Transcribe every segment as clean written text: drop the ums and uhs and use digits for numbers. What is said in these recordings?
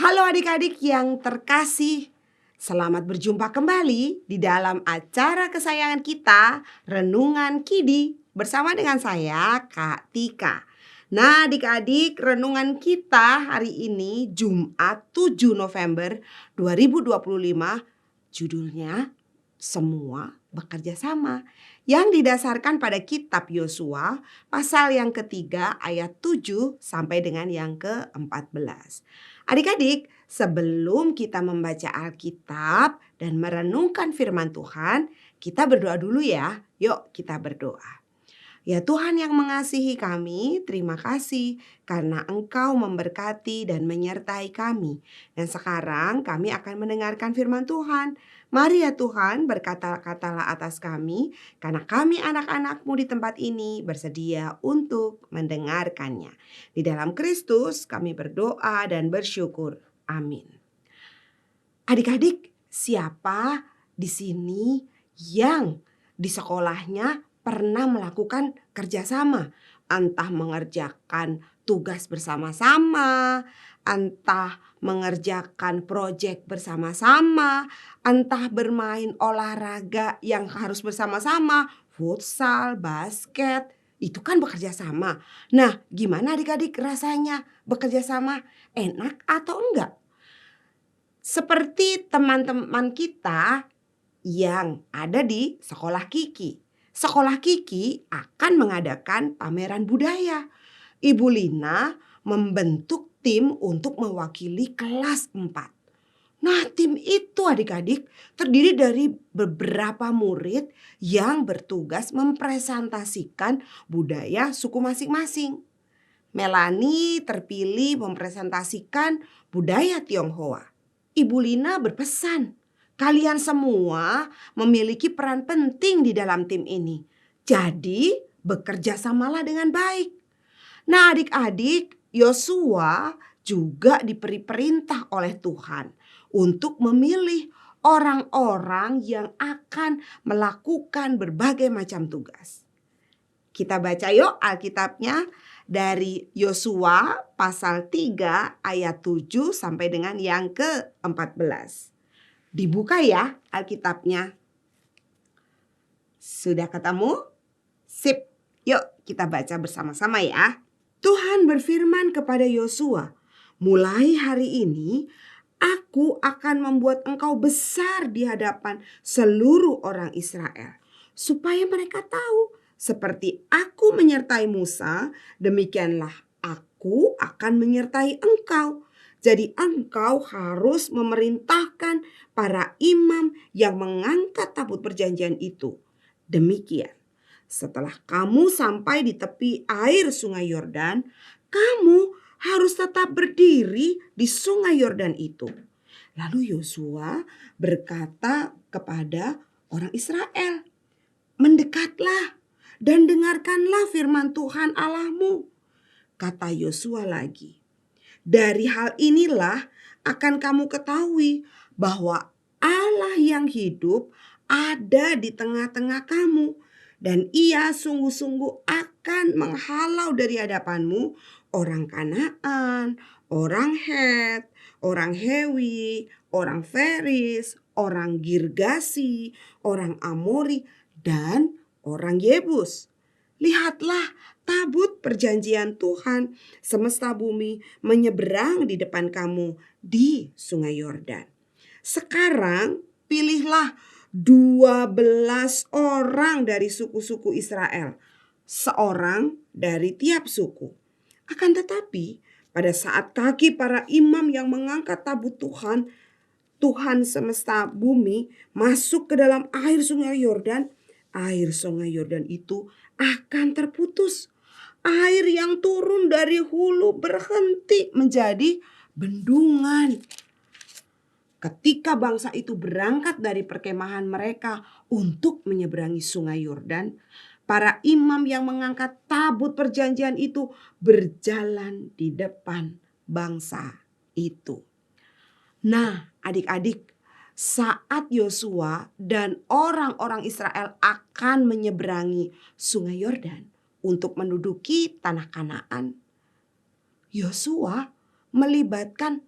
Halo adik-adik yang terkasih, selamat berjumpa kembali di dalam acara kesayangan kita, Renungan Kidi, bersama dengan saya, Kak Tika. Nah adik-adik, renungan kita hari ini Jumat 7 November 2025, judulnya Semua Bekerja Sama, yang didasarkan pada kitab Yosua pasal yang ketiga ayat 7 sampai dengan yang ke-14. Adik-adik, sebelum kita membaca Alkitab dan merenungkan firman Tuhan, kita berdoa dulu ya. Yuk kita berdoa. Ya Tuhan yang mengasihi kami, terima kasih karena Engkau memberkati dan menyertai kami. Dan sekarang kami akan mendengarkan firman Tuhan. Mari ya Tuhan, berkata-katalah atas kami, karena kami anak-anak-Mu di tempat ini bersedia untuk mendengarkannya. Di dalam Kristus kami berdoa dan bersyukur. Amin. Adik-adik, siapa di sini yang di sekolahnya pernah melakukan kerjasama? Entah mengerjakan tugas bersama-sama, entah mengerjakan proyek bersama-sama, entah bermain olahraga yang harus bersama-sama, futsal, basket, itu kan bekerja sama. Nah, gimana adik-adik rasanya bekerja sama? Enak atau enggak? Seperti teman-teman kita yang ada di sekolah Kiki. Sekolah Kiki akan mengadakan pameran budaya. Ibu Lina membentuk tim untuk mewakili kelas 4. Nah, tim itu adik-adik terdiri dari beberapa murid yang bertugas mempresentasikan budaya suku masing-masing. Melani terpilih mempresentasikan budaya Tionghoa. Ibu Lina berpesan, kalian semua memiliki peran penting di dalam tim ini. Jadi bekerja samalah dengan baik. Nah adik-adik, Yosua juga diberi perintah oleh Tuhan untuk memilih orang-orang yang akan melakukan berbagai macam tugas. Kita baca yuk Alkitabnya dari Yosua pasal 3 ayat 7 sampai dengan yang ke-14. Dibuka ya Alkitabnya. Sudah ketemu? Sip, yuk kita baca bersama-sama ya. Tuhan berfirman kepada Yosua, mulai hari ini aku akan membuat engkau besar di hadapan seluruh orang Israel, supaya mereka tahu seperti aku menyertai Musa, demikianlah aku akan menyertai engkau. Jadi engkau harus memerintahkan para imam yang mengangkat tabut perjanjian itu. Demikian. Setelah kamu sampai di tepi air sungai Yordan, kamu harus tetap berdiri di sungai Yordan itu. Lalu Yosua berkata kepada orang Israel, mendekatlah dan dengarkanlah firman Tuhan Allahmu. Kata Yosua lagi, dari hal inilah akan kamu ketahui bahwa Allah yang hidup ada di tengah-tengah kamu. Dan ia sungguh-sungguh akan menghalau dari hadapanmu orang Kanaan, orang Het, orang Hewi, orang Feris, orang Girgasi, orang Amori, dan orang Yebus. Lihatlah tabut perjanjian Tuhan semesta bumi menyeberang di depan kamu di sungai Yordan. Sekarang pilihlah 12 orang dari suku-suku Israel, seorang dari tiap suku. Akan tetapi pada saat kaki para imam yang mengangkat tabut Tuhan, Tuhan semesta bumi masuk ke dalam air sungai Yordan, air sungai Yordan itu akan terputus. Air yang turun dari hulu berhenti menjadi bendungan. Ketika bangsa itu berangkat dari perkemahan mereka untuk menyeberangi sungai Yordan, para imam yang mengangkat tabut perjanjian itu berjalan di depan bangsa itu. Nah, adik-adik, saat Yosua dan orang-orang Israel akan menyeberangi sungai Yordan untuk menduduki tanah Kanaan, Yosua melibatkan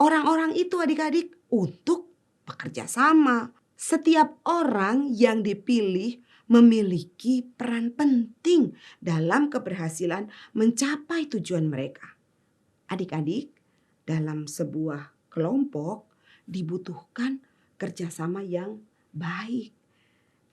orang-orang itu adik-adik untuk bekerja sama. Setiap orang yang dipilih memiliki peran penting dalam keberhasilan mencapai tujuan mereka. Adik-adik, dalam sebuah kelompok dibutuhkan kerjasama yang baik.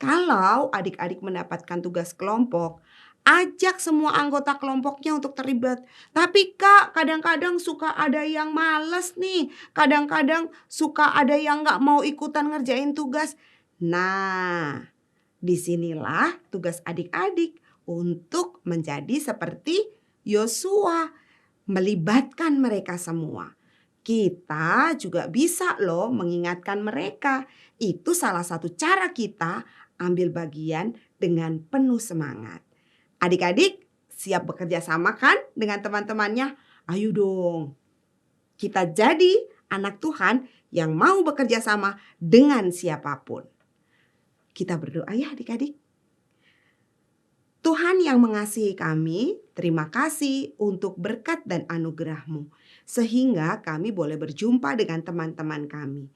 Kalau adik-adik mendapatkan tugas kelompok, ajak semua anggota kelompoknya untuk terlibat. Tapi Kak, kadang-kadang suka ada yang males nih. Kadang-kadang suka ada yang gak mau ikutan ngerjain tugas. Nah, disinilah tugas adik-adik untuk menjadi seperti Yosua. Melibatkan mereka semua. Kita juga bisa loh mengingatkan mereka. Itu salah satu cara kita ambil bagian dengan penuh semangat. Adik-adik siap bekerja sama kan dengan teman-temannya? Ayo dong. Kita jadi anak Tuhan yang mau bekerja sama dengan siapapun. Kita berdoa ya adik-adik. Tuhan yang mengasihi kami, terima kasih untuk berkat dan anugerah-Mu. Sehingga kami boleh berjumpa dengan teman-teman kami.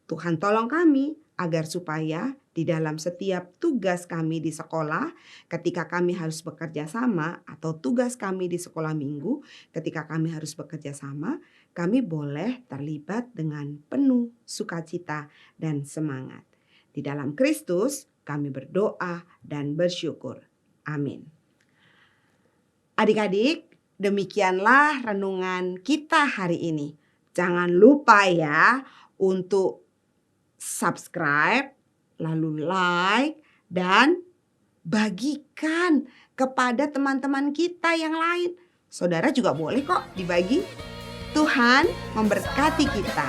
Tuhan tolong kami agar supaya di dalam setiap tugas kami di sekolah, ketika kami harus bekerja sama, atau tugas kami di sekolah minggu, ketika kami harus bekerja sama, kami boleh terlibat dengan penuh sukacita dan semangat. Di dalam Kristus kami berdoa dan bersyukur. Amin. Adik-adik, demikianlah renungan kita hari ini. Jangan lupa ya untuk subscribe, lalu like, dan bagikan kepada teman-teman kita yang lain. Saudara juga boleh kok dibagi. Tuhan memberkati kita.